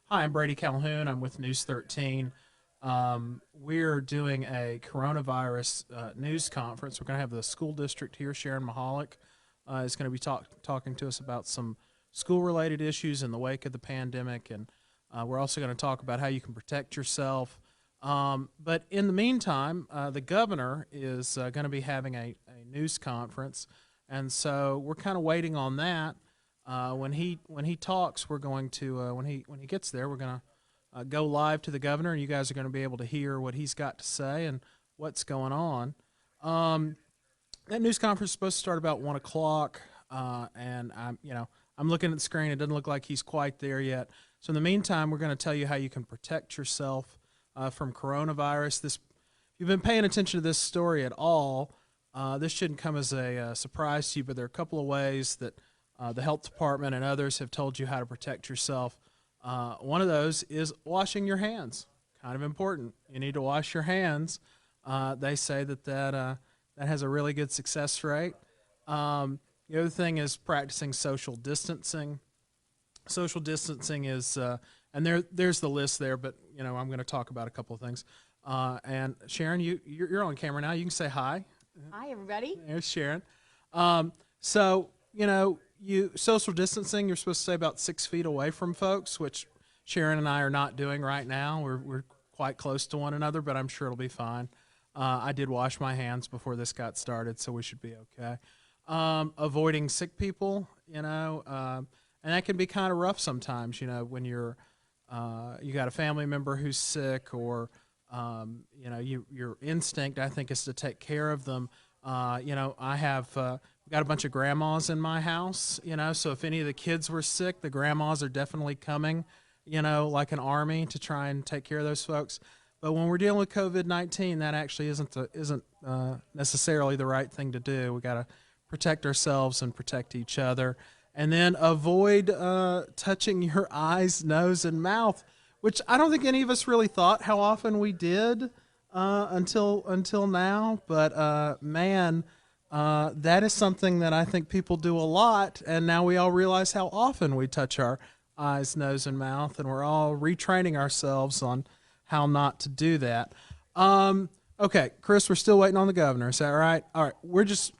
Hi, I'm Brady Calhoun. I'm with News 13. We're doing a coronavirus news conference. We're going to have the school district here. Sharon Mahalik is going to be talking to us about some school related issues in the wake of the pandemic. And we're also going to talk about how you can protect yourself. But in the meantime, the governor is going to be having a news conference. And so we're kind of waiting on that. When he talks, we're going to when he gets there, we're going to go live to the governor, and you guys are going to be able to hear what he's got to say and what's going on. Um, that news conference is supposed to start about 1 o'clock, and I'm looking at the screen. It doesn't look like he's quite there yet. So in the meantime, we're going to tell you how you can protect yourself from coronavirus. If you've been paying attention to this story at all, this shouldn't come as a surprise to you, but there are a couple of ways that the health department and others have told you how to protect yourself. One of those is washing your hands. Kind of important. You need to wash your hands. They say that has a really good success rate. The other thing is practicing social distancing. Social distancing is, and there's the list there, but I'm going to talk about a couple of things. And Sharon, you're on camera now. You can say hi. Hi, everybody. There's Sharon. So you social distancing. You're supposed to stay about 6 feet away from folks, which Sharon and I are not doing right now. We're quite close to one another, but I'm sure it'll be fine. I did wash my hands before this got started, so we should be okay. Avoiding sick people, and that can be kind of rough sometimes. When you got a family member who's sick, or your instinct, I think, is to take care of them. I have got a bunch of grandmas in my house, so if any of the kids were sick, the grandmas are definitely coming, like an army to try and take care of those folks. But when we're dealing with COVID-19, that actually isn't necessarily the right thing to do. We got to protect ourselves and protect each other, and then avoid touching your eyes, nose, and mouth, which I don't think any of us really thought how often we did until now. But man, that is something that I think people do a lot, and now we all realize how often we touch our eyes, nose, and mouth, and we're all retraining ourselves on how not to do that. Okay, Chris, we're still waiting on the governor. Is that right? All right.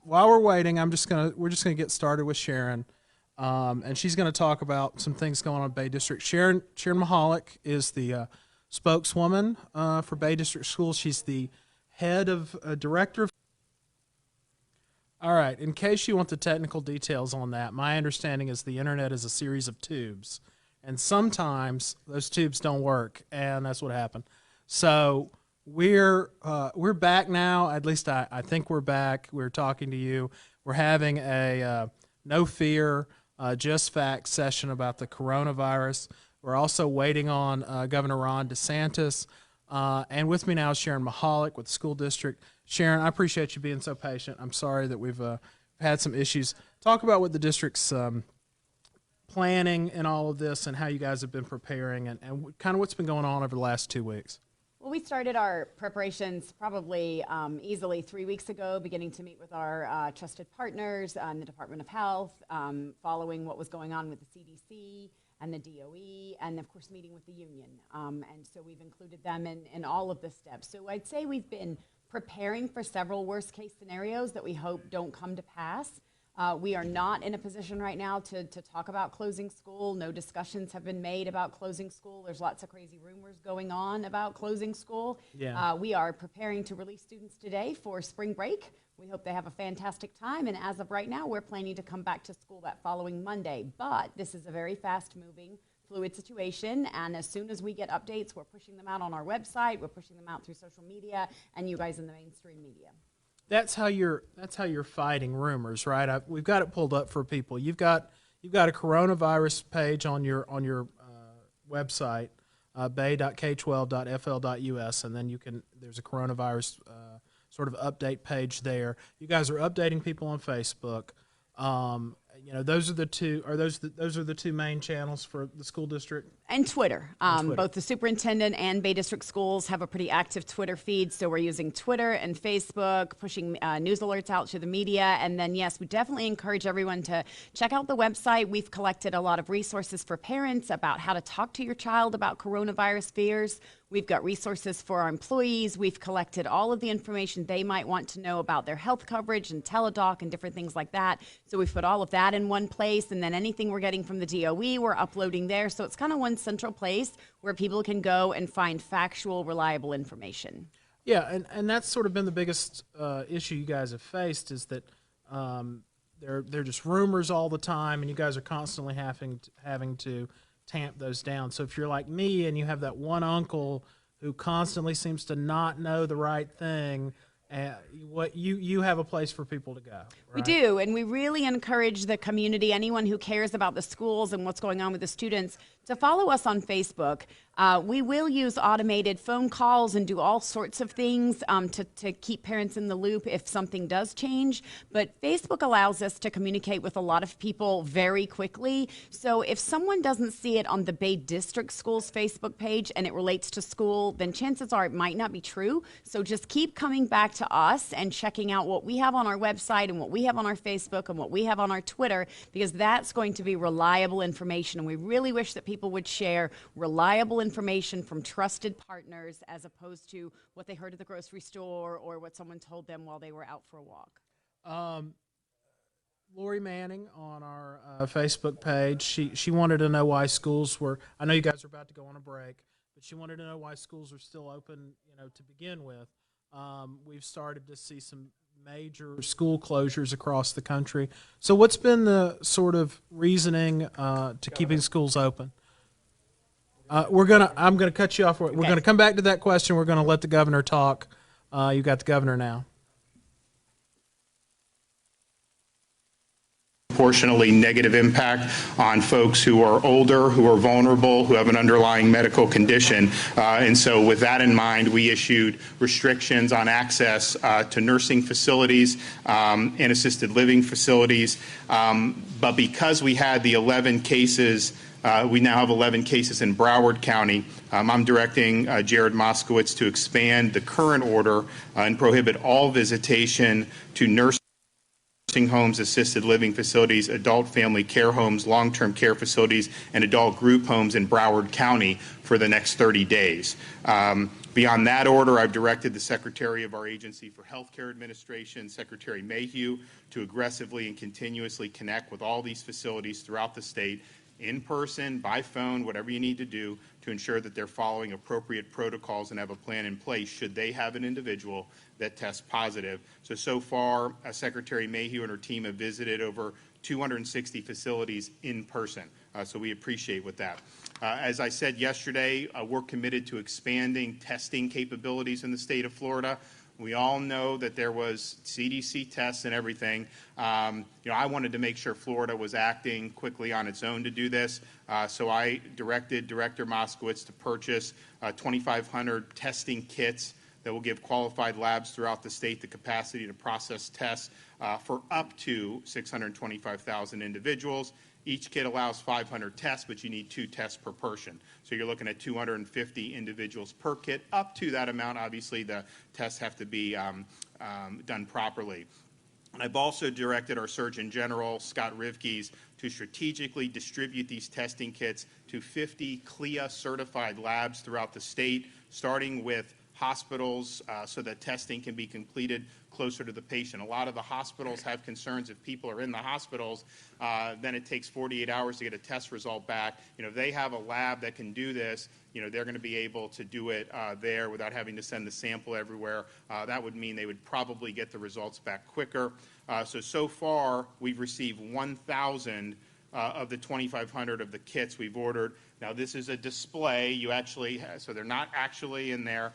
While we're waiting, we're just gonna get started with Sharon, and she's gonna talk about some things going on in Bay District. Sharon Mahalik is the spokeswoman for Bay District Schools. She's the head of director. All right. In case you want the technical details on that, my understanding is the internet is a series of tubes, and sometimes those tubes don't work, and that's what happened. So we're back now. At least I think we're back. We're talking to you. We're having a no fear, just facts session about the coronavirus. We're also waiting on Governor Ron DeSantis. And with me now is Sharon Mahalik with the school district. Sharon, I appreciate you being so patient. I'm sorry that we've had some issues. Talk about what the district's planning and all of this, and how you guys have been preparing, and kind of what's been going on over the last 2 weeks. Well, we started our preparations probably easily 3 weeks ago, beginning to meet with our trusted partners in the Department of Health, following what was going on with the CDC and the DOE, and of course meeting with the union. And so we've included them in all of the steps. So I'd say we've been preparing for several worst case scenarios that we hope don't come to pass. We are not in a position right now to talk about closing school. No discussions have been made about closing school. There's lots of crazy rumors going on about closing school. Yeah. We are preparing to release students today for spring break. We hope they have a fantastic time, and as of right now, we're planning to come back to school that following Monday. But this is a very fast-moving, fluid situation, and as soon as we get updates, we're pushing them out on our website, we're pushing them out through social media, and you guys in the mainstream media. That's how you're fighting rumors, right? We've got it pulled up for people. You've got a coronavirus page on your website, bay.k12.fl.us, and then there's a coronavirus sort of update page there. You guys are updating people on Facebook, those are the two. Those are the two main channels for the school district? And Twitter. Twitter. Both the superintendent and Bay District Schools have a pretty active Twitter feed, so we're using Twitter and Facebook, pushing news alerts out to the media. And then, yes, we definitely encourage everyone to check out the website. We've collected a lot of resources for parents about how to talk to your child about coronavirus fears. We've got resources for our employees. We've collected all of the information they might want to know about their health coverage and teledoc and different things like that. So we've put all of that in one place, and then anything we're getting from the DOE, we're uploading there. So it's kind of one central place where people can go and find factual, reliable information. Yeah, and that's sort of been the biggest issue you guys have faced, is that they're just rumors all the time, and you guys are constantly having to tamp those down. So if you're like me and you have that one uncle who constantly seems to not know the right thing, what you have a place for people to go, right? We do, and we really encourage the community, anyone who cares about the schools and what's going on with the students, to follow us on Facebook. We will use automated phone calls and do all sorts of things to keep parents in the loop if something does change. But Facebook allows us to communicate with a lot of people very quickly. So if someone doesn't see it on the Bay District Schools Facebook page and it relates to school, then chances are it might not be true. So just keep coming back to us and checking out what we have on our website and what we have on our Facebook and what we have on our Twitter, because that's going to be reliable information. And we really wish that people would share reliable information from trusted partners as opposed to what they heard at the grocery store or what someone told them while they were out for a walk. Lori Manning on our Facebook page, she wanted to know why schools were, I know you guys are about to go on a break, but she wanted to know why schools are still open, to begin with. We've started to see some major school closures across the country. So what's been the sort of reasoning to keeping schools open? I'm gonna cut you off. We're gonna come back to that question. We're gonna let the governor talk. You got the governor now. Proportionally negative impact on folks who are older, who are vulnerable, who have an underlying medical condition. And so with that in mind, we issued restrictions on access to nursing facilities and assisted living facilities. But because we had the 11 cases, we now have 11 cases in Broward County. I'm directing Jared Moskowitz to expand the current order and prohibit all visitation to nursing homes, assisted living facilities, adult family care homes, long-term care facilities, and adult group homes in Broward County for the next 30 days. Beyond that order, I've directed the Secretary of our Agency for Healthcare Administration, Secretary Mayhew, to aggressively and continuously connect with all these facilities throughout the state, in person, by phone, whatever you need to do to ensure that they're following appropriate protocols and have a plan in place should they have an individual that tests positive. So far, Secretary Mayhew and her team have visited over 260 facilities in person. So we appreciate with that. As I said yesterday, we're committed to expanding testing capabilities in the state of Florida. We all know that there was CDC tests and everything. I wanted to make sure Florida was acting quickly on its own to do this. So I directed Director Moskowitz to purchase 2,500 testing kits that will give qualified labs throughout the state the capacity to process tests for up to 625,000 individuals. Each kit allows 500 tests, but you need 2 tests per person. So you're looking at 250 individuals per kit. Up to that amount, obviously, the tests have to be done properly. And I've also directed our Surgeon General, Scott Rivkees, to strategically distribute these testing kits to 50 CLIA-certified labs throughout the state, starting with hospitals so that testing can be completed closer to the patient. A lot of the hospitals have concerns if people are in the hospitals, then it takes 48 hours to get a test result back. If they have a lab that can do this, they're going to be able to do it there without having to send the sample everywhere. That would mean they would probably get the results back quicker. So far, we've received 1,000 of the 2,500 of the kits we've ordered. Now, this is a display. So they're not actually in there.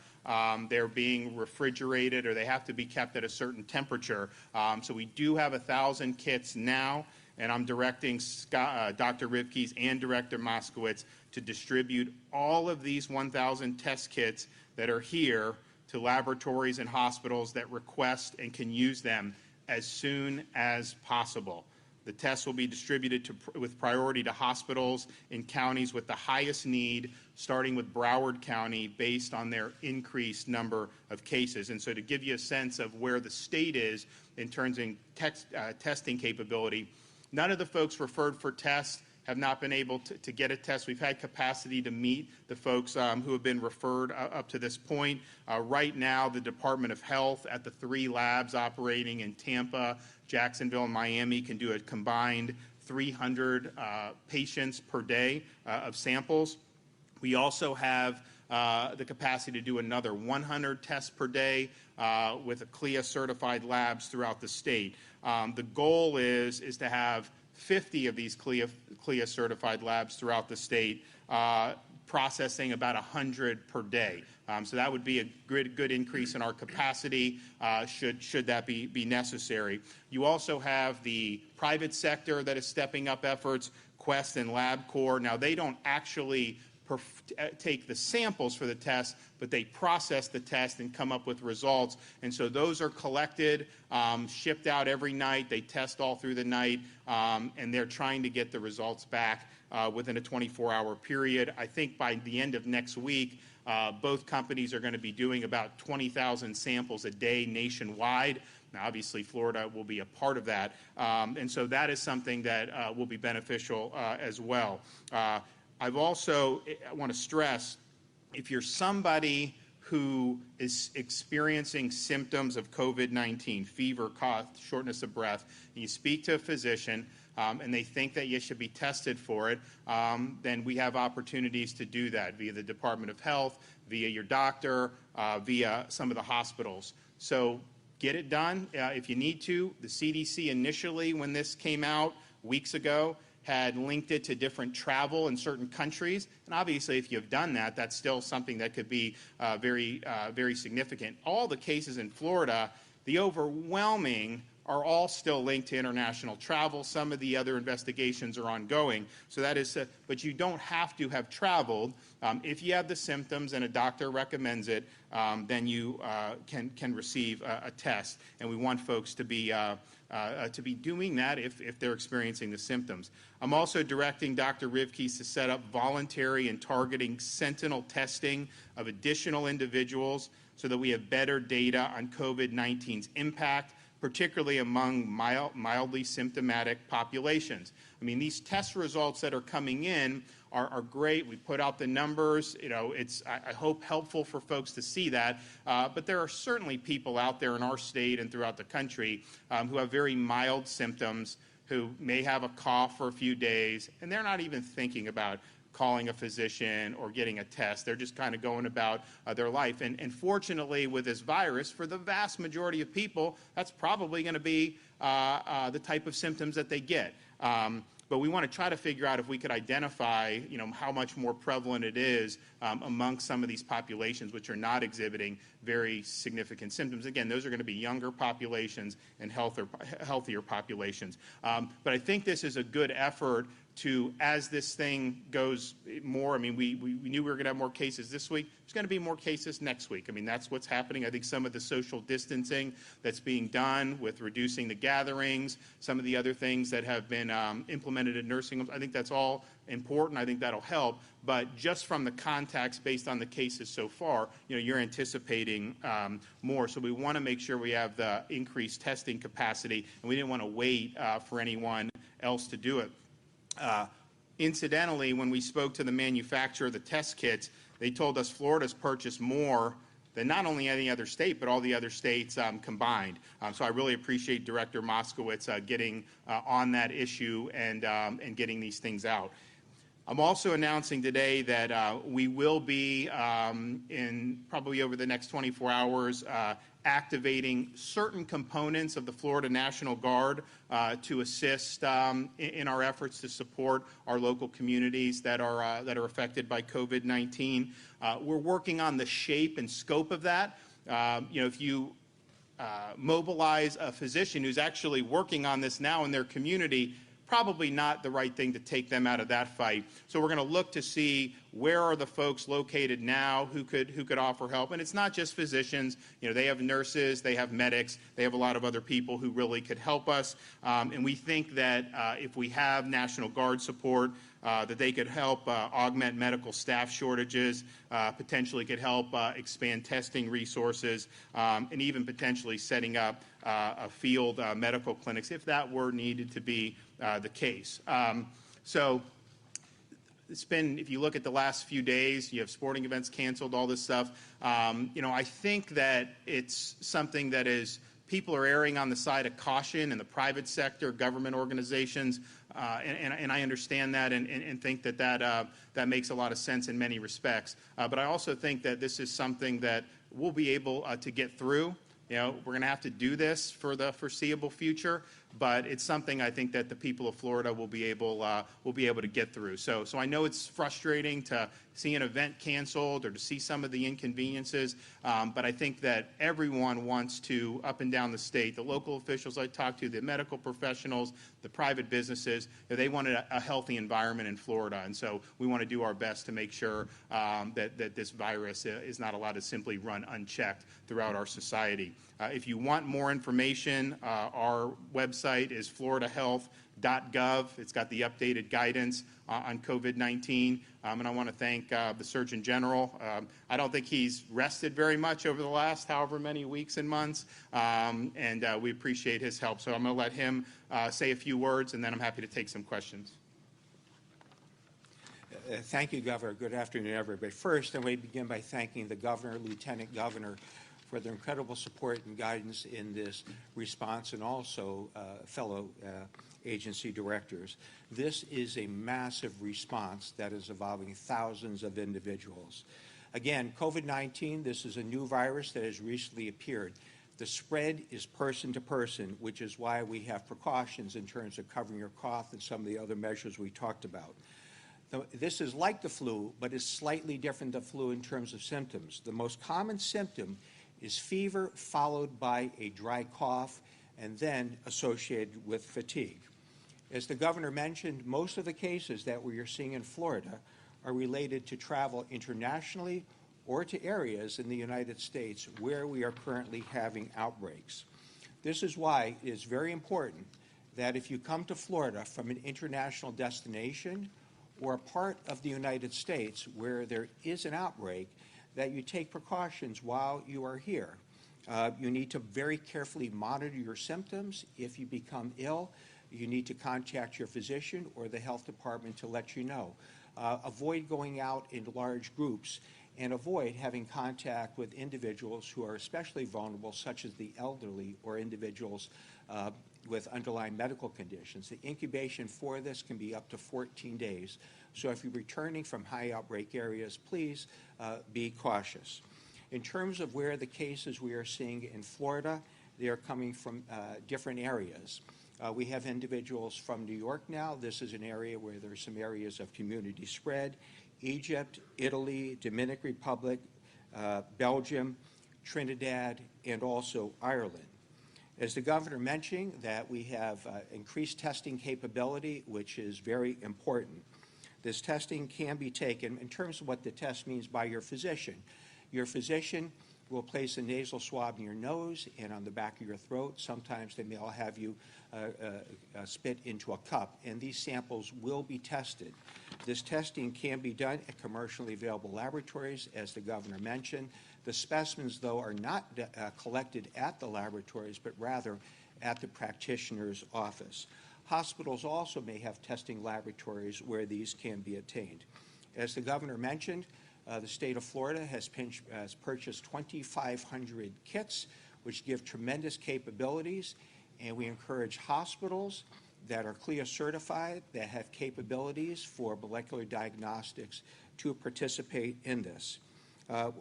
They're being refrigerated, or they have to be kept at a certain temperature. So we do have 1,000 kits now, and I'm directing Dr. Rivkees and Director Moskowitz to distribute all of these 1,000 test kits that are here to laboratories and hospitals that request and can use them as soon as possible. The tests will be distributed with priority to hospitals in counties with the highest need, starting with Broward County, based on their increased number of cases. And so to give you a sense of where the state is in terms of testing capability, none of the folks referred for tests have not been able to get a test. We've had capacity to meet the folks who have been referred up to this point. Right now, the Department of Health at the 3 labs operating in Tampa, Jacksonville, and Miami can do a combined 300 patients per day of samples. We also have the capacity to do another 100 tests per day with a CLIA-certified labs throughout the state. The goal is to have 50 of these CLIA-certified labs throughout the state, processing about 100 per day. So that would be a good increase in our capacity should that be necessary. You also have the private sector that is stepping up efforts, Quest and LabCorp. Now, they don't actually take the samples for the test, but they process the test and come up with results. And so those are collected, shipped out every night. They test all through the night, and they're trying to get the results back within a 24-hour period. I think by the end of next week, both companies are going to be doing about 20,000 samples a day nationwide. Now, obviously, Florida will be a part of that. And so that is something that will be beneficial as well. I want to stress, if you're somebody who is experiencing symptoms of COVID-19, fever, cough, shortness of breath, and you speak to a physician and they think that you should be tested for it, then we have opportunities to do that via the Department of Health, via your doctor, via some of the hospitals. So get it done if you need to. The CDC initially, when this came out weeks ago, had linked it to different travel in certain countries. And obviously, if you've done that, that's still something that could be very significant. All the cases in Florida, the overwhelming, are all still linked to international travel. Some of the other investigations are ongoing. So that is, but you don't have to have traveled. If you have the symptoms and a doctor recommends it, then you can receive a test. And we want folks to be doing that if they're experiencing the symptoms. I'm also directing Dr. Rivkees to set up voluntary and targeting sentinel testing of additional individuals so that we have better data on COVID-19's impact, particularly among mildly symptomatic populations. I mean, these test results that are coming in are great. We put out the numbers. You know, it's, I hope, helpful for folks to see that. But there are certainly people out there in our state and throughout the country who have very mild symptoms, who may have a cough for a few days, and they're not even thinking about calling a physician or getting a test. They're just kind of going about their life. And fortunately, with this virus, for the vast majority of people, that's probably going to be the type of symptoms that they get. But we want to try to figure out if we could identify, you know, how much more prevalent it is amongst some of these populations which are not exhibiting very significant symptoms. Again, those are going to be younger populations and healthier populations. But I think this is a good effort to, as this thing goes more, I mean, we knew we were going to have more cases this week. There's going to be more cases next week. I mean, that's what's happening. I think some of the social distancing that's being done with reducing the gatherings, some of the other things that have been implemented in nursing homes, I think that's all important. I think that'll help. But just from the contacts based on the cases so far, you know, you're anticipating more. So we want to make sure we have the increased testing capacity, and we didn't want to wait for anyone else to do it. Incidentally, when we spoke to the manufacturer of the test kits, they told us Florida's purchased more than not only any other state, but all the other states combined. So I really appreciate Director Moskowitz getting on that issue and getting these things out. I'm also announcing today that we will be, in probably over the next 24 hours, activating certain components of the Florida National Guard to assist in our efforts to support our local communities that are affected by COVID-19. We're working on the shape and scope of that. You know, if you mobilize a physician who's actually working on this now in their community, probably not the right thing to take them out of that fight. So we're going to look to see where are the folks located now who could offer help. And it's not just physicians. You know, they have nurses, they have medics, they have a lot of other people who really could help us. And we think that if we have National Guard support, that they could help augment medical staff shortages, potentially could help expand testing resources, and even potentially setting up a field medical clinics if that were needed to be the case. So it's been, if you look at the last few days, you have sporting events canceled, all this stuff. You know, I think that it's something that is, people are erring on the side of caution in the private sector, government organizations, and I understand that and think that makes a lot of sense in many respects. But I also think that this is something that we'll be able to get through. You know, we're going to have to do this for the foreseeable future, but it's something I think that the people of Florida will be able to get through. So I know it's frustrating to see an event canceled or to see some of the inconveniences, but I think that everyone wants to, up and down the state, the local officials I talked to, the medical professionals, the private businesses, they want a healthy environment in Florida, and so we want to do our best to make sure that this virus is not allowed to simply run unchecked throughout our society. If you want more information, our website is floridahealth.gov. It's got the updated guidance on COVID-19, and I want to thank the Surgeon General. I don't think he's rested very much over the last however many weeks and months, and we appreciate his help. So I'm going to let him say a few words, and then I'm happy to take some questions. Thank you, Governor. Good afternoon, everybody. First, I want to begin by thanking the Governor, Lieutenant Governor, for their incredible support and guidance in this response, and also fellow agency directors. This is a massive response that is involving thousands of individuals. Again, COVID-19, this is a new virus that has recently appeared. The spread is person to person, which is why we have precautions in terms of covering your cough and some of the other measures we talked about. This is like the flu, but is slightly different than flu in terms of symptoms. The most common symptom is fever followed by a dry cough and then associated with fatigue. As the governor mentioned, most of the cases that we are seeing in Florida are related to travel internationally or to areas in the United States where we are currently having outbreaks. This is why it is very important that if you come to Florida from an international destination or a part of the United States where there is an outbreak, that you take precautions while you are here. You need to very carefully monitor your symptoms. If you become ill, you need to contact your physician or the health department to let you know. Avoid going out in large groups and avoid having contact with individuals who are especially vulnerable, such as the elderly or individuals with underlying medical conditions. The incubation for this can be up to 14 days. So if you're returning from high outbreak areas, please be cautious. In terms of where the cases we are seeing in Florida, they are coming from different areas. We have individuals from New York now. This is an area where there are some areas of community spread. Egypt, Italy, Dominican Republic, Belgium, Trinidad, and also Ireland. As the governor mentioned, that we have increased testing capability, which is very important. This testing can be taken in terms of what the test means by your physician. Your physician will place a nasal swab in your nose and on the back of your throat. Sometimes they may all have you spit into a cup, and these samples will be tested. This testing can be done at commercially available laboratories, as the governor mentioned. The specimens, though, are not collected at the laboratories, but rather at the practitioner's office. Hospitals also may have testing laboratories where these can be obtained. As the governor mentioned, the state of Florida has purchased 2,500 kits, which give tremendous capabilities, and we encourage hospitals that are CLIA certified, that have capabilities for molecular diagnostics, to participate in this.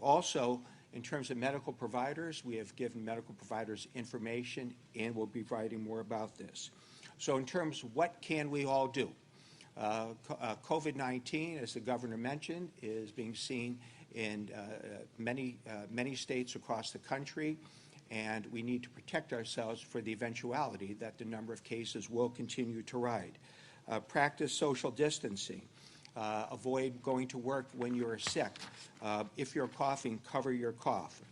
Also, in terms of medical providers, we have given medical providers information, and we'll be writing more about this. So in terms of what can we all do? COVID-19, as the governor mentioned, is being seen in many states across the country, and we need to protect ourselves for the eventuality that the number of cases will continue to rise. Practice social distancing. Avoid going to work when you're sick. If you're coughing, cover your cough.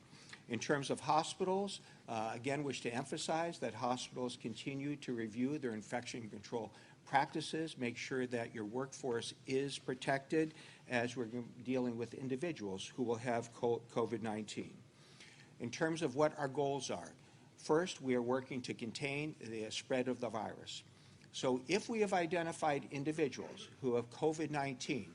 In terms of hospitals, again, wish to emphasize that hospitals continue to review their infection control practices, make sure that your workforce is protected as we're dealing with individuals who will have COVID-19. In terms of what our goals are, first, we are working to contain the spread of the virus. So if we have identified individuals who have COVID-19,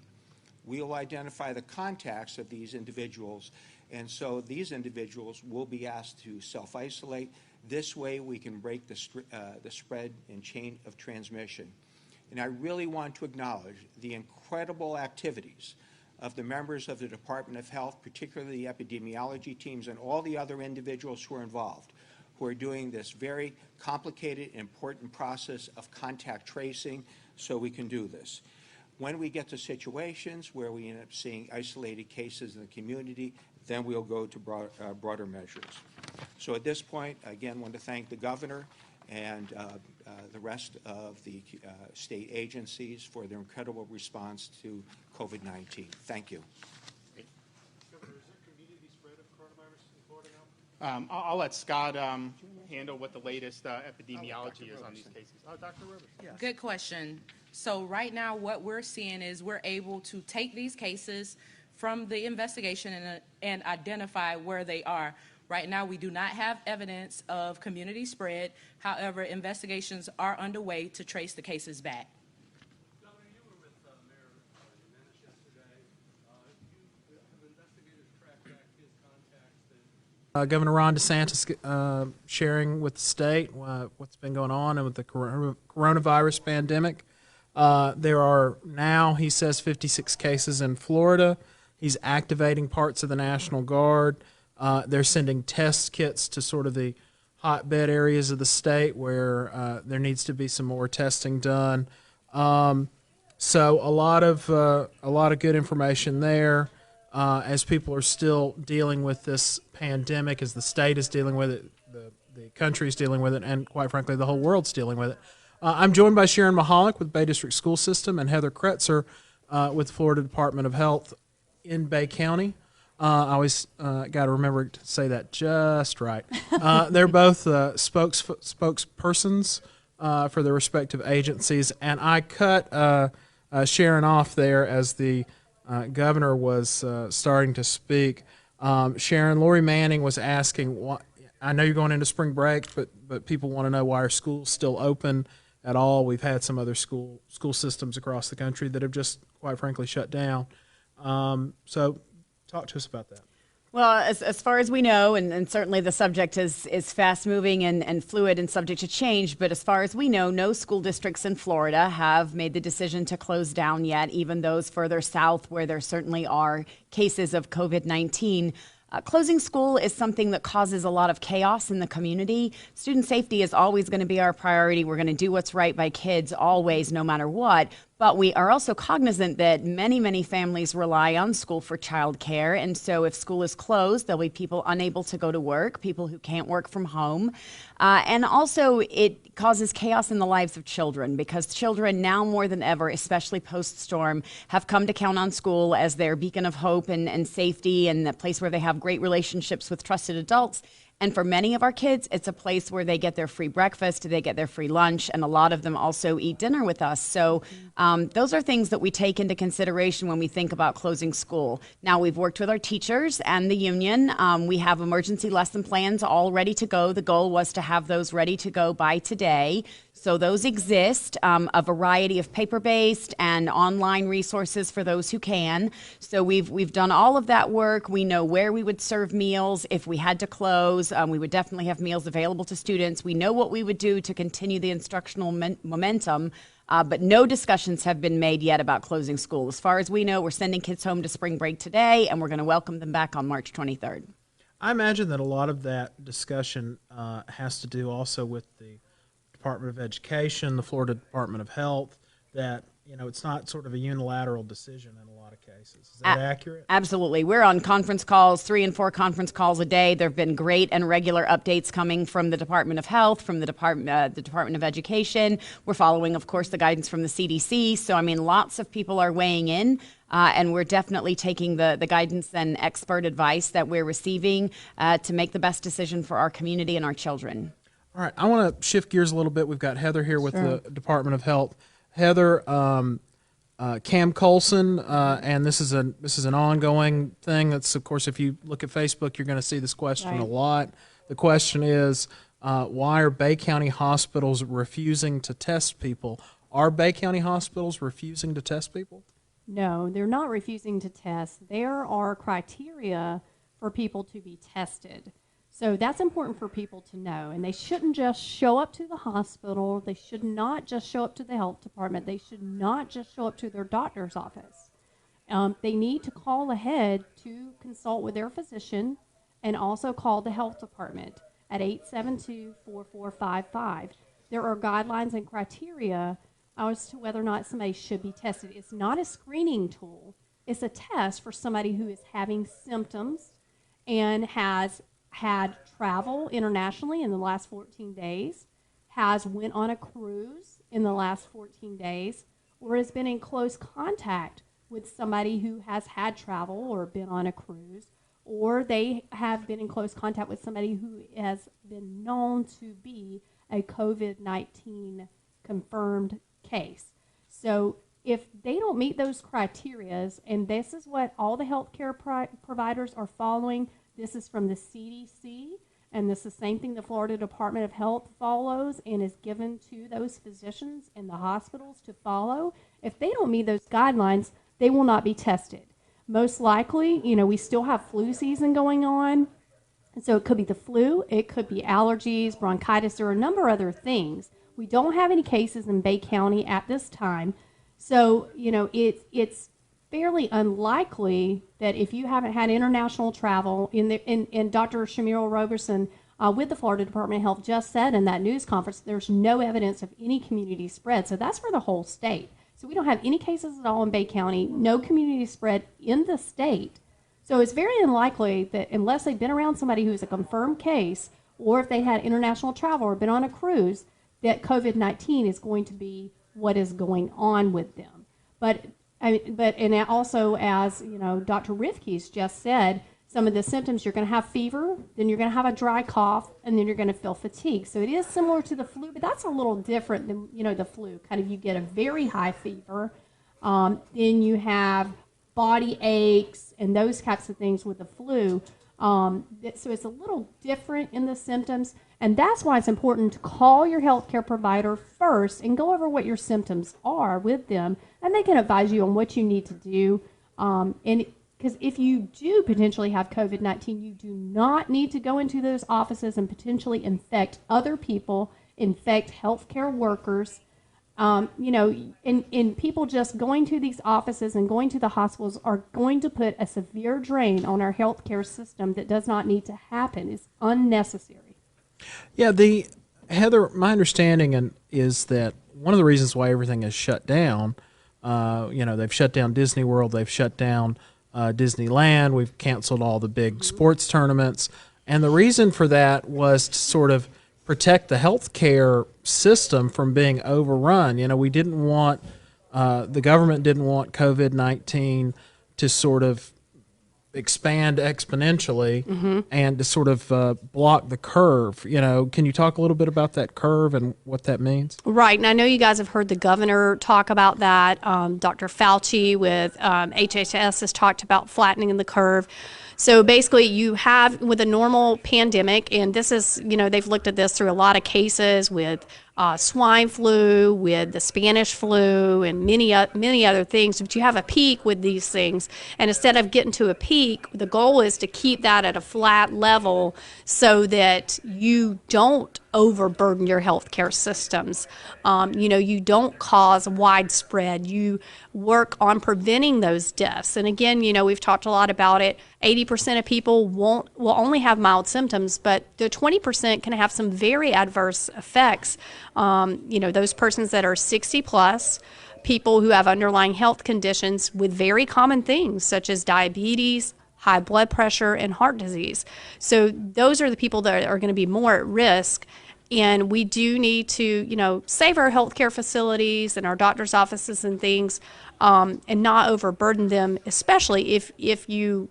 we will identify the contacts of these individuals, and so these individuals will be asked to self-isolate. This way we can break the spread and chain of transmission. And I really want to acknowledge the incredible activities of the members of the Department of Health, particularly the epidemiology teams and all the other individuals who are involved, who are doing this very complicated and important process of contact tracing so we can do this. When we get to situations where we end up seeing isolated cases in the community, then we'll go to broader measures. So at this point, again, I want to thank the governor and the rest of the state agencies for their incredible response to COVID-19. Thank you. Governor, is there community spread of coronavirus in Florida now? I'll let Scott handle what the latest epidemiology is on these cases. Dr. Rivers. Yes. Good question. So right now what we're seeing is we're able to take these cases from the investigation and identify where they are. Right now we do not have evidence of community spread. However, investigations are underway to trace the cases back. Governor, you were with Mayor Jimenez yesterday. Have investigators tracked back his contacts? Governor Ron DeSantis sharing with the state what's been going on and with the coronavirus pandemic. There are now, he says, 56 cases in Florida. He's activating parts of the National Guard. They're sending test kits to sort of the hotbed areas of the state where there needs to be some more testing done. So a lot of good information there as people are still dealing with this pandemic, as the state is dealing with it, the country is dealing with it, and quite frankly, the whole world's dealing with it. I'm joined by Sharon Mahalik with Bay District School System and Heather Kretzer with the Florida Department of Health in Bay County. I always got to remember to say that just right. They're both spokespersons for their respective agencies, and I cut Sharon off there as the governor was starting to speak. Sharon, Lori Manning was asking, I know you're going into spring break, but people want to know why are schools still open at all. We've had some other school systems across the country that have just, quite frankly, shut down. So talk to us about that. Well, as far as we know, and certainly the subject is fast-moving and fluid and subject to change, but as far as we know, no school districts in Florida have made the decision to close down yet, even those further south where there certainly are cases of COVID-19. Closing school is something that causes a lot of chaos in the community. Student safety is always going to be our priority. We're going to do what's right by kids always, no matter what. But we are also cognizant that many, many families rely on school for childcare. And so if school is closed, there'll be people unable to go to work, people who can't work from home. And also it causes chaos in the lives of children because children now more than ever, especially post-storm, have come to count on school as their beacon of hope and safety and the place where they have great relationships with trusted adults. And for many of our kids, it's a place where they get their free breakfast, they get their free lunch, and a lot of them also eat dinner with us. So those are things that we take into consideration when we think about closing school. Now, we've worked with our teachers and the union. We have emergency lesson plans all ready to go. The goal was to have those ready to go by today. So those exist, a variety of paper-based and online resources for those who can. So we've done all of that work. We know where we would serve meals if we had to close. We would definitely have meals available to students. We know what we would do to continue the instructional momentum, but no discussions have been made yet about closing school. As far as we know, we're sending kids home to spring break today, and we're going to welcome them back on March 23rd. I imagine that a lot of that discussion has to do also with the Department of Education, the Florida Department of Health, that, you know, it's not sort of a unilateral decision in a lot of cases. cases. Is that accurate? Absolutely. We're on conference calls, 3 and 4 conference calls a day. There have been great and regular updates coming from the Department of Health, from the Department of Education. We're following, of course, the guidance from the CDC. So, I mean, lots of people are weighing in, and we're definitely taking the guidance and expert advice that we're receiving to make the best decision for our community and our children. All right, I want to shift gears a little bit. We've got Heather here with the Department of Health. Heather, Cam Coulson, and this is an ongoing thing. That's, of course, if you look at Facebook, you're going to see this question a lot. The question is, why are Bay County hospitals refusing to test people? Are Bay County hospitals refusing to test people? No, they're not refusing to test. There are criteria for people to be tested. So that's important for people to know. And they shouldn't just show up to the hospital. They should not just show up to the health department. They should not just show up to their doctor's office. They need to call ahead to consult with their physician and also call the health department at 872-4455. There are guidelines and criteria as to whether or not somebody should be tested. It's not a screening tool. It's a test for somebody who is having symptoms and has had travel internationally in the last 14 days, has went on a cruise in the last 14 days, or has been in close contact with somebody who has had travel or been on a cruise, or they have been in close contact with somebody who has been known to be a COVID-19 confirmed case. So if they don't meet those criteria, and this is what all the healthcare providers are following, this is from the CDC, and this is the same thing the Florida Department of Health follows and is given to those physicians in the hospitals to follow. If they don't meet those guidelines, they will not be tested. Most likely, we still have flu season going on, and so it could be the flu, it could be allergies, bronchitis, there are a number of other things. We don't have any cases in Bay County at this time, so it's fairly unlikely that if you haven't had international travel, in Dr. Shamiro Roberson with the Florida Department of Health just said in that news conference, there's no evidence of any community spread. So that's for the whole state. So we don't have any cases at all in Bay County, no community spread in the state. So it's very unlikely that unless they've been around somebody who's a confirmed case, or if they had international travel or been on a cruise, that COVID-19 is going to be what is going on with them. But also, as Dr. Rifke's just said, some of the symptoms, you're going to have fever, then you're going to have a dry cough, and then you're going to feel fatigue. So it is similar to the flu, but that's a little different than the flu. Kind of, you get a very high fever, then you have body aches and those types of things with the flu. So it's a little different in the symptoms, and that's why it's important to call your healthcare provider first and go over what your symptoms are with them, and they can advise you on what you need to do. And because if you do potentially have COVID-19, you do not need to go into those offices and potentially infect other people, infect healthcare workers. And people just going to these offices and going to the hospitals are going to put a severe drain on our healthcare system that does not need to happen. It's unnecessary. Yeah, Heather, my understanding is that one of the reasons why everything is shut down, they've shut down Disney World, they've shut down Disneyland, we've canceled all the big sports tournaments, and the reason for that was to sort of protect the healthcare system from being overrun. We didn't want, the government didn't want COVID-19 to sort of expand exponentially and to sort of block the curve. Can you talk a little bit about that curve and what that means? Right, and I know you guys have heard the governor talk about that. Dr. Fauci with HHS has talked about flattening the curve. So basically you have, with a normal pandemic, and this is, they've looked at this through a lot of cases with swine flu, with the Spanish flu, and many other things. But you have a peak with these things, and instead of getting to a peak, the goal is to keep that at a flat level so that you don't overburden your healthcare systems. You don't cause widespread. You work on preventing those deaths. And again, we've talked a lot about it. 80% of people will only have mild symptoms, but the 20% can have some very adverse effects. Those persons that are 60 plus, people who have underlying health conditions with very common things such as diabetes, high blood pressure, and heart disease. So those are the people that are going to be more at risk. And we do need to, save our healthcare facilities and our doctor's offices and things, and not overburden them, especially if you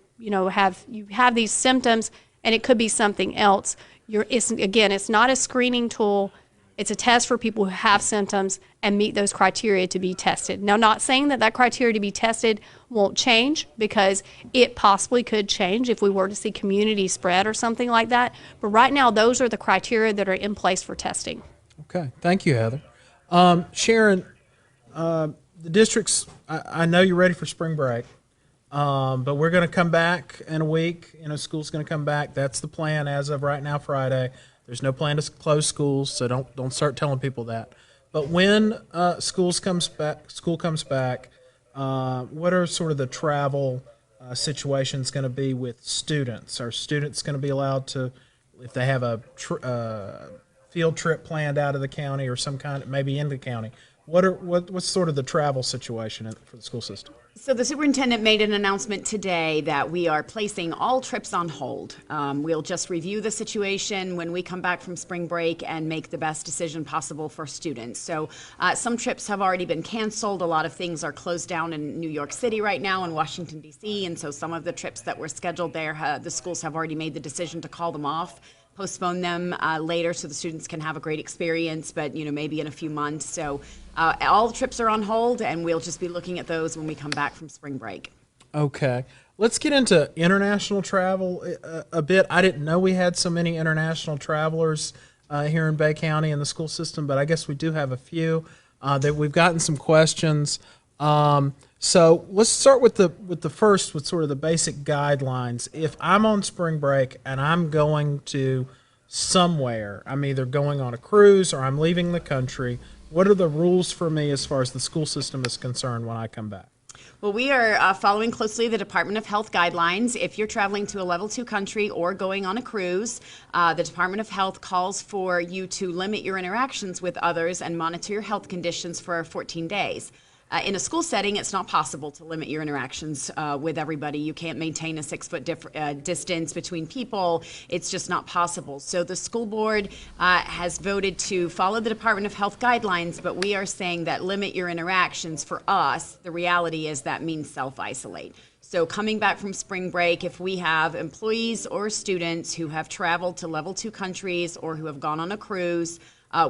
have these symptoms and it could be something else. It's not a screening tool. It's a test for people who have symptoms and meet those criteria to be tested. Now, not saying that criteria to be tested won't change, because it possibly could change if we were to see community spread or something like that. But right now, those are the criteria that are in place for testing. Okay, thank you, Heather. Sharon, the districts, I know you're ready for spring break, but we're going to come back in a week. School's going to come back. That's the plan as of right now, Friday. There's no plan to close schools, so don't start telling people that. But when school comes back, what are sort of the travel situations going to be with students? Are students going to be allowed to, if they have a field trip planned out of the county or some kind, maybe in the county? What's sort of the travel situation for the school system? So the superintendent made an announcement today that we are placing all trips on hold. We'll just review the situation when we come back from spring break and make the best decision possible for students. So some trips have already been canceled. A lot of things are closed down in New York City right now and Washington, D.C. And so some of the trips that were scheduled there, the schools have already made the decision to call them off, postpone them later so the students can have a great experience, but maybe in a few months. So all the trips are on hold, and we'll just be looking at those when we come back from spring break. Okay. Let's get into international travel a bit. I didn't know we had so many international travelers here in Bay County in the school system, but I guess we do have a few that we've gotten some questions. So let's start with sort of the basic guidelines. If I'm on spring break and I'm going to somewhere, I'm either going on a cruise or I'm leaving the country, what are the rules for me as far as the school system is concerned when I come back? Well, we are following closely the Department of Health guidelines. If you're traveling to a level 2 country or going on a cruise, the Department of Health calls for you to limit your interactions with others and monitor your health conditions for 14 days. In a school setting, it's not possible to limit your interactions with everybody. You can't maintain a 6-foot distance between people. It's just not possible. So the school board has voted to follow the Department of Health guidelines, but we are saying that limit your interactions. For us, the reality is that means self-isolate. So coming back from spring break, if we have employees or students who have traveled to level 2 countries or who have gone on a cruise,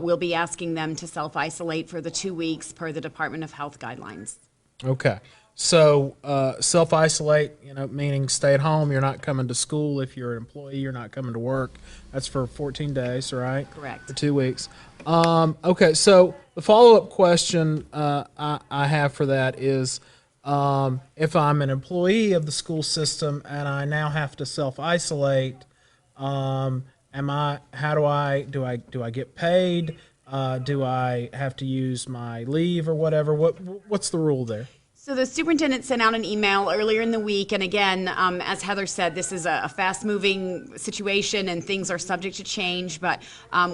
we'll be asking them to self-isolate for the 2 weeks per the Department of Health guidelines. Okay. So self-isolate, meaning stay at home. You're not coming to school. If you're an employee, you're not coming to work. That's for 14 days, right? Correct. For 2 weeks. Okay. So the follow-up question I have for that is, if I'm an employee of the school system and I now have to self-isolate, do I get paid? Do I have to use my leave or whatever? What's the rule there? So the superintendent sent out an email earlier in the week, and again, as Heather said, this is a fast-moving situation and things are subject to change, but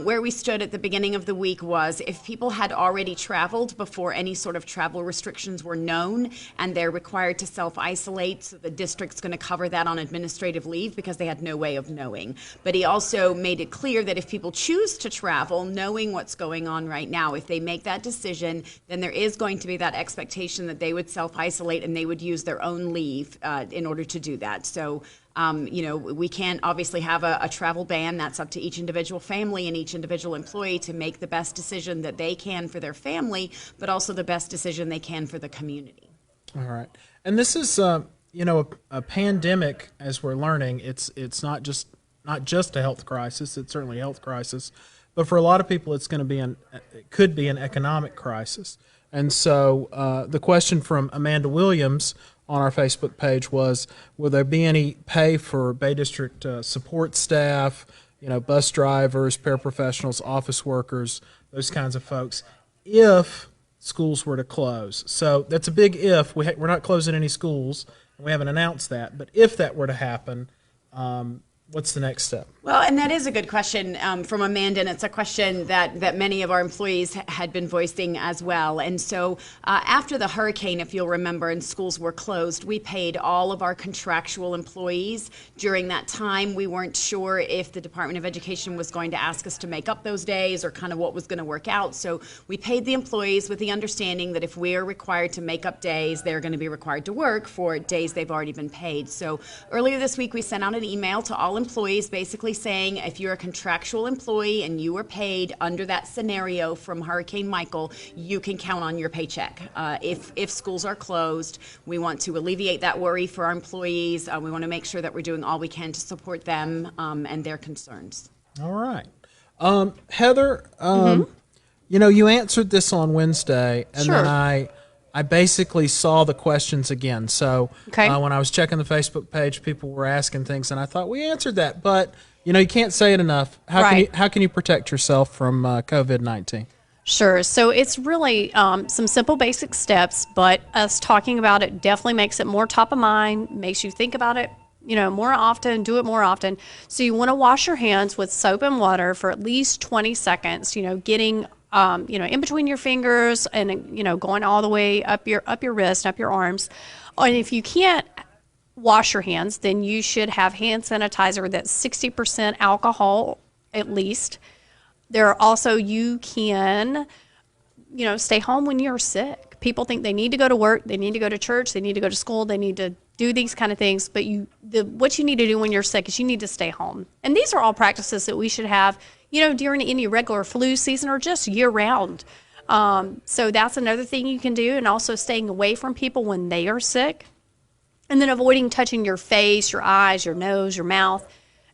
where we stood at the beginning of the week was if people had already traveled before any sort of travel restrictions were known and they're required to self-isolate, so the district's going to cover that on administrative leave because they had no way of knowing. But he also made it clear that if people choose to travel, knowing what's going on right now, if they make that decision, then there is going to be that expectation that they would self-isolate and they would use their own leave in order to do that. So, we can't obviously have a travel ban. That's up to each individual family and each individual employee to make the best decision that they can for their family, but also the best decision they can for the community. All right. And this is, a pandemic, as we're learning. It's not just a health crisis. It's certainly a health crisis. But for a lot of people, it could be an economic crisis. And so the question from Amanda Williams on our Facebook page was, will there be any pay for Bay District support staff, bus drivers, paraprofessionals, office workers, those kinds of folks, if schools were to close? So that's a big if. We're not closing any schools. We haven't announced that. But if that were to happen, what's the next step? Well, and that is a good question from Amanda, and it's a question that many of our employees had been voicing as well. And so after the hurricane, if you'll remember, and schools were closed, we paid all of our contractual employees during that time. We weren't sure if the Department of Education was going to ask us to make up those days or kind of what was going to work out. So we paid the employees with the understanding that if we are required to make up days, they're going to be required to work for days they've already been paid. So earlier this week, we sent out an email to all employees basically saying if you're a contractual employee and you were paid under that scenario from Hurricane Michael, you can count on your paycheck. If schools are closed, we want to alleviate that worry for our employees. We want to make sure that we're doing all we can to support them and their concerns. All right. Heather, you answered this on Wednesday, and Sure. then I basically saw the questions again. So Okay. when I was checking the Facebook page, people were asking things, and I thought we answered that. But you can't say it enough. How can you protect yourself from COVID-19? Sure. So it's really some simple basic steps, but us talking about it definitely makes it more top of mind, makes you think about it, more often, do it more often. So you want to wash your hands with soap and water for at least 20 seconds, getting, in between your fingers and, going all the way up your wrist, up your arms. And if you can't wash your hands, then you should have hand sanitizer that's 60% alcohol at least. You can, stay home when you're sick. People think they need to go to work, they need to go to church, they need to go to school, they need to do these kind of things. But what you need to do when you're sick is you need to stay home. And these are all practices that we should have, during any regular flu season or just year round. So that's another thing you can do. And also staying away from people when they are sick. And then avoiding touching your face, your eyes, your nose, your mouth,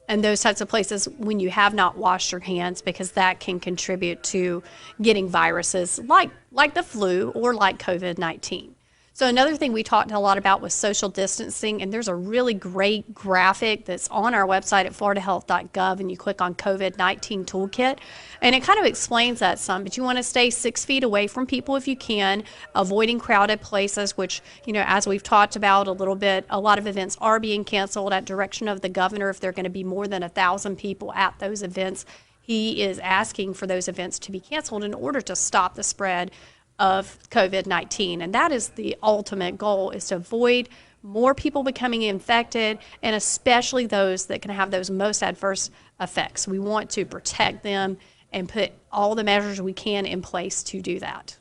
and those types of places when you have not washed your hands, because that can contribute to getting viruses like the flu or like COVID-19. So another thing we talked a lot about was social distancing, and there's a really great graphic that's on our website at floridahealth.gov, and you click on COVID-19 Toolkit, and it kind of explains that some, but you want to stay 6 feet away from people if you can, avoiding crowded places, which, as we've talked about a little bit, a lot of events are being canceled at direction of the governor. If there are going to be more than 1,000 people at those events, he is asking for those events to be canceled in order to stop the spread of COVID-19. And that is the ultimate goal, is to avoid more people becoming infected, and especially those that can have those most adverse effects. We want to protect them and put all the measures we can in place to do that.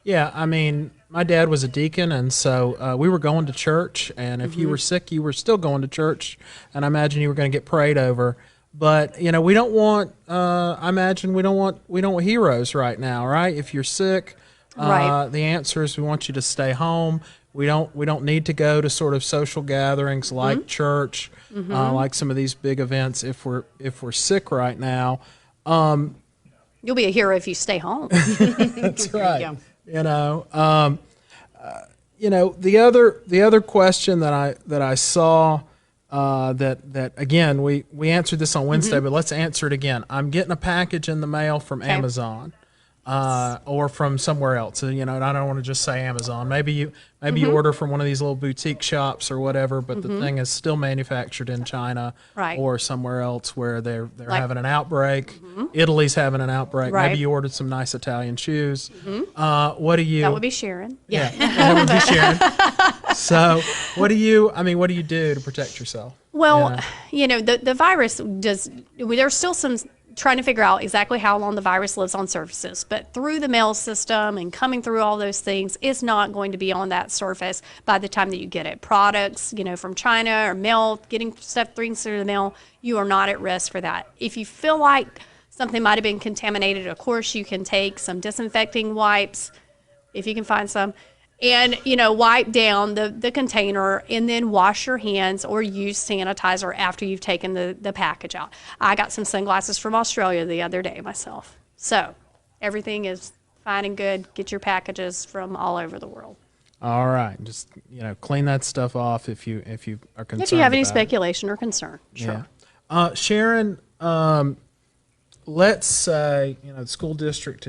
Yeah, I mean, my dad was a deacon, and so we were going to church, and if you were sick, you were still going to church, and I imagine you were going to get prayed over. But we don't want. I imagine we don't want heroes right now, right? If you're sick, Right. the answer is we want you to stay home. We don't need to go to sort of social gatherings like church, like some of these big events. If we're sick right now, You'll be a hero if you stay home. that's right. Yeah. The other question that I saw that again we answered this on Wednesday, but let's answer it again. I'm getting a package in the mail from Amazon. Or from somewhere else. And I don't want to just say Amazon. Maybe you order from one of these little boutique shops or whatever, but the thing is still manufactured in China, Right. or somewhere else where they're having an outbreak. Italy's having an outbreak. Right. Maybe you ordered some nice Italian shoes. What do you? That would be Sharon. Yeah, that would be Sharon. So what do you do to protect yourself? Well, the virus does, there's still some trying to figure out exactly how long the virus lives on surfaces, but through the mail system and coming through all those things, it's not going to be on that surface by the time that you get it. Products, from China, or mail, getting stuff through the mail, you are not at risk for that. If you feel like something might have been contaminated, of course, you can take some disinfecting wipes, if you can find some, and wipe down the container, and then wash your hands or use sanitizer after you've taken the package out. I got some sunglasses from Australia the other day myself. So everything is fine and good. Get your packages from all over the world. All right, just clean that stuff off if you are concerned. If you have any about it. speculation or concern, sure. Yeah. Sharon, let's say the school district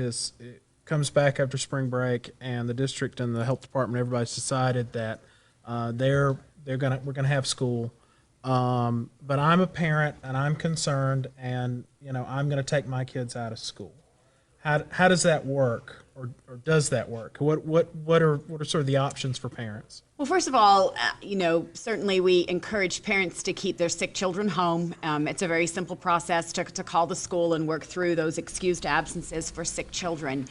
comes back after spring break, and the district and the health department, everybody's decided that we're gonna have school. but I'm a parent and I'm concerned, and I'm going to take my kids out of school. How does that work, or does that work? What are sort of the options for parents? Well, first of all, certainly we encourage parents to keep their sick children home. It's a very simple process to call the school and work through those excused absences for sick children.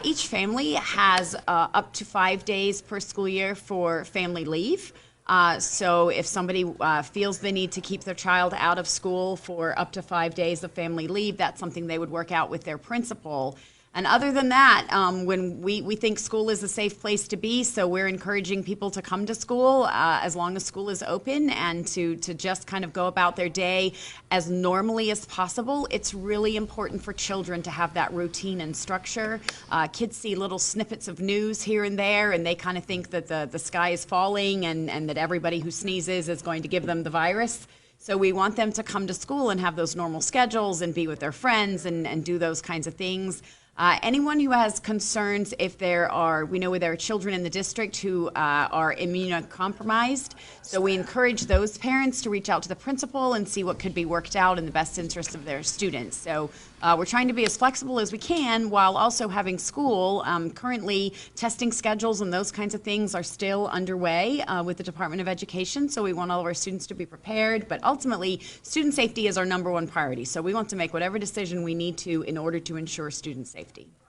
Each family has up to 5 days per school year for family leave. So if somebody feels they need to keep their child out of school for up to 5 days of family leave, that's something they would work out with their principal. And other than that, when we think school is a safe place to be, so we're encouraging people to come to school as long as school is open, and to just kind of go about their day as normally as possible. It's really important for children to have that routine and structure. Kids see little snippets of news here and there, and they kind of think that the sky is falling and that everybody who sneezes is going to give them the virus. So we want them to come to school and have those normal schedules and be with their friends and do those kinds of things. Anyone who has concerns, we know there are children in the district who are immunocompromised, so we encourage those parents to reach out to the principal and see what could be worked out in the best interest of their students. So we're trying to be as flexible as we can while also having school. Currently, testing schedules and those kinds of things are still underway with the Department of Education, so we want all of our students to be prepared, but ultimately, student safety is our #1 priority, so we want to make whatever decision we need to in order to ensure student safety.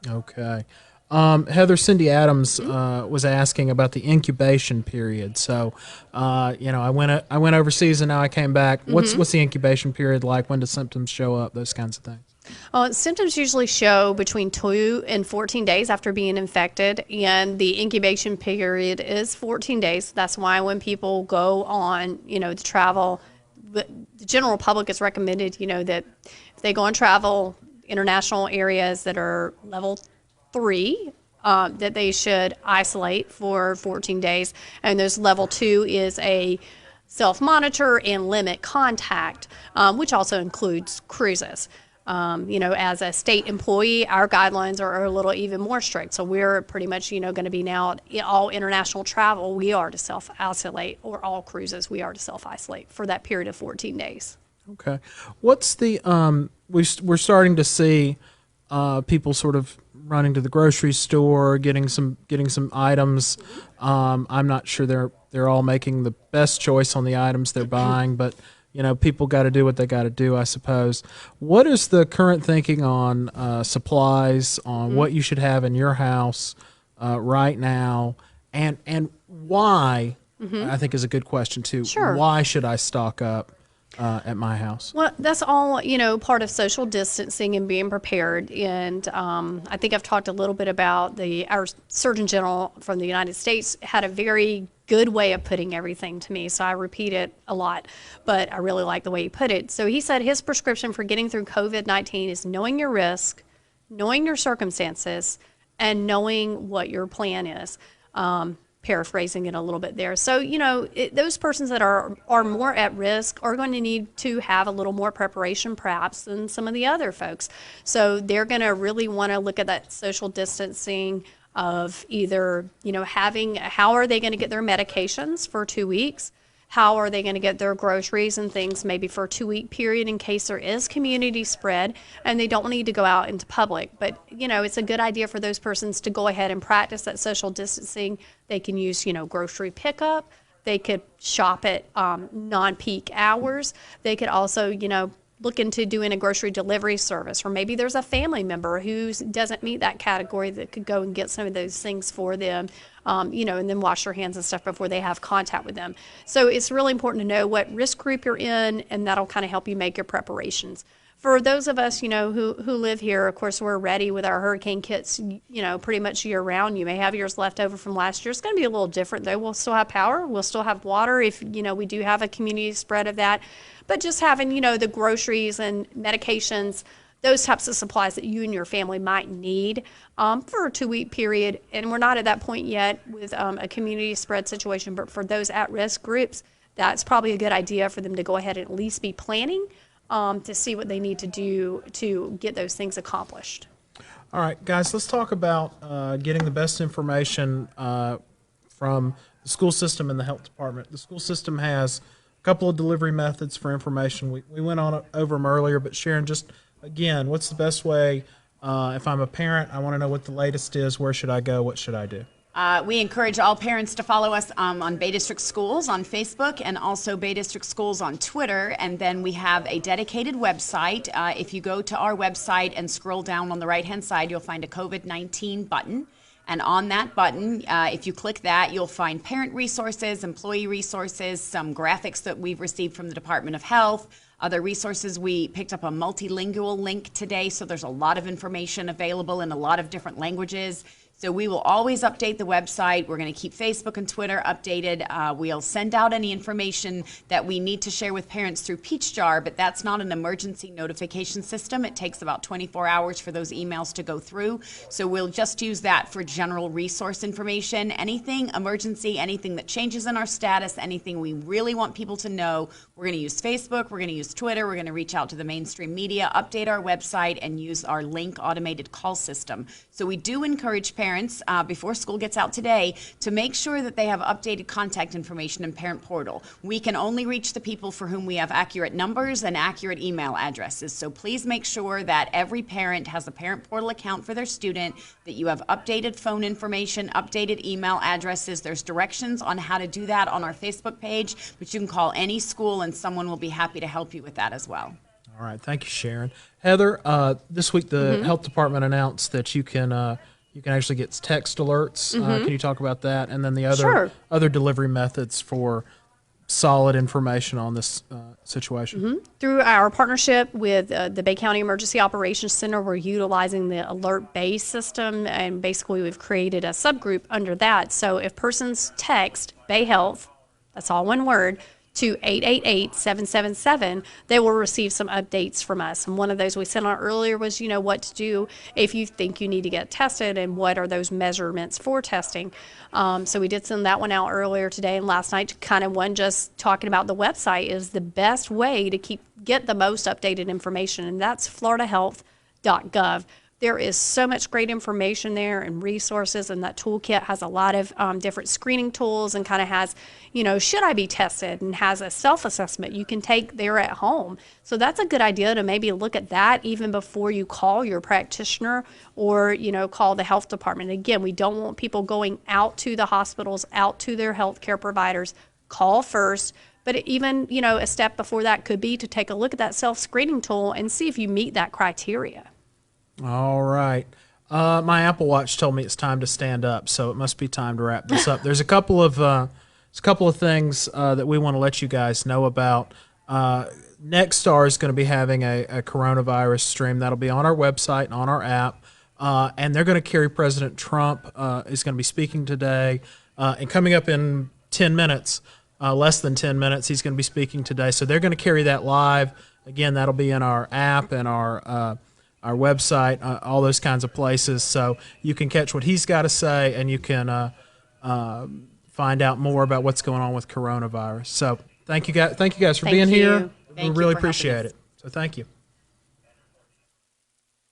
Okay. Heather, Cindy Adams was asking about the incubation period. So, I went overseas and now I came back. What's the incubation period like? When do symptoms show up? Those kinds of things. Symptoms usually show between 2 and 14 days after being infected, and the incubation period is 14 days. That's why when people go on, to travel, the general public is recommended, that if they go on travel, international areas that are level 3, that they should isolate for 14 days. And there's level 2 is a self-monitor and limit contact, which also includes cruises. As a state employee, our guidelines are a little even more strict. So we're pretty much, going to be now all international travel, we are to self-isolate, or all cruises, we are to self-isolate for that period of 14 days. Okay. What's the we're starting to see people sort of running to the grocery store, getting some items. I'm not sure they're all making the best choice on the items they're buying, but people got to do what they got to do, I suppose. What is the current thinking on supplies, on what you should have in your house right now, and why? I think is a good question too. Sure. Why should I stock up at my house? Well, that's all, part of social distancing and being prepared. And I think I've talked a little bit about our Surgeon General from the United States had a very good way of putting everything to me. So I repeat it a lot, but I really like the way he put it. So he said his prescription for getting through COVID-19 is knowing your risk, knowing your circumstances, and knowing what your plan is. Paraphrasing it a little bit there. So, those persons that are more at risk are going to need to have a little more preparation perhaps than some of the other folks. So they're going to really want to look at that social distancing of either, how are they going to get their medications for 2 weeks? How are they going to get their groceries and things maybe for a 2-week period in case there is community spread and they don't need to go out into public? But, it's a good idea for those persons to go ahead and practice that social distancing. They can use, grocery pickup. They could shop at non-peak hours. They could also, look into doing a grocery delivery service, or maybe there's a family member who doesn't meet that category that could go and get some of those things for them, and then wash their hands and stuff before they have contact with them. So it's really important to know what risk group you're in, and that'll kind of help you make your preparations. For those of us, who live here, of course, we're ready with our hurricane kits, pretty much year round. You may have yours left over from last year. It's going to be a little different, though. We'll still have power. We'll still have water if, we do have a community spread of that. But just having, the groceries and medications, those types of supplies that you and your family might need for a 2-week period. And we're not at that point yet with a community spread situation, but for those at-risk groups, that's probably a good idea for them to go ahead and at least be planning to see what they need to do to get those things accomplished. All right, guys, let's talk about getting the best information from the school system and the health department. The school system has couple of delivery methods for information. We went on over them earlier, but Sharon, just again, what's the best way? If I'm a parent, I want to know what the latest is. Where should I go? What should I do? We encourage all parents to follow us on Bay District Schools on Facebook and also Bay District Schools on Twitter. And then we have a dedicated website. If you go to our website and scroll down on the right-hand side, you'll find a COVID-19 button. And on that button, if you click that, you'll find parent resources, employee resources, some graphics that we've received from the Department of Health, other resources. We picked up a multilingual link today, so there's a lot of information available in a lot of different languages. So we will always update the website. We're going to keep Facebook and Twitter updated. We'll send out any information that we need to share with parents through Peachjar, but that's not an emergency notification system. It takes about 24 hours for those emails to go through. So we'll just use that for general resource information. Anything emergency, anything that changes in our status, anything we really want people to know, we're going to use Facebook, we're going to use Twitter, we're going to reach out to the mainstream media, update our website, and use our link automated call system. So we do encourage parents, before school gets out today, to make sure that they have updated contact information in Parent Portal. We can only reach the people for whom we have accurate numbers and accurate email addresses. So please make sure that every parent has a Parent Portal account for their student, that you have updated phone information, updated email addresses. There's directions on how to do that on our Facebook page, but you can call any school and someone will be happy to help you with that as well. All right, thank you, Sharon. Heather, this week the health department announced that you can actually get text alerts. Can you talk about that? And then the other delivery methods for solid information on this situation. Through our partnership with the Bay County Emergency Operations Center, we're utilizing the Alert Bay system, and basically we've created a subgroup under that. So if persons text Bay Health, that's all one word, to 888-777, they will receive some updates from us. And one of those we sent out earlier was, what to do if you think you need to get tested and what are those measurements for testing. So we did send that one out earlier today and last night, kind of one just talking about the website is the best way to get the most updated information, and that's floridahealth.gov. There is so much great information there and resources, and that toolkit has a lot of different screening tools and kind of has, should I be tested, and has a self-assessment you can take there at home. So that's a good idea to maybe look at that even before you call your practitioner or, call the health department. Again, we don't want people going out to the hospitals, out to their healthcare providers. Call first. But even, a step before that could be to take a look at that self-screening tool and see if you meet that criteria. All right. My Apple Watch told me it's time to stand up, so it must be time to wrap this up. There's a couple of things that we want to let you guys know about. Nexstar is going to be having a coronavirus stream that'll be on our website and on our app, and they're going to carry President Trump is going to be speaking today, and coming up in 10 minutes, less than 10 minutes, he's going to be speaking today. So they're going to carry that live. Again, that'll be in our app and our website, all those kinds of places. So you can catch what he's got to say, and you can find out more about what's going on with coronavirus. So thank you guys for being here. We really appreciate it. So thank you.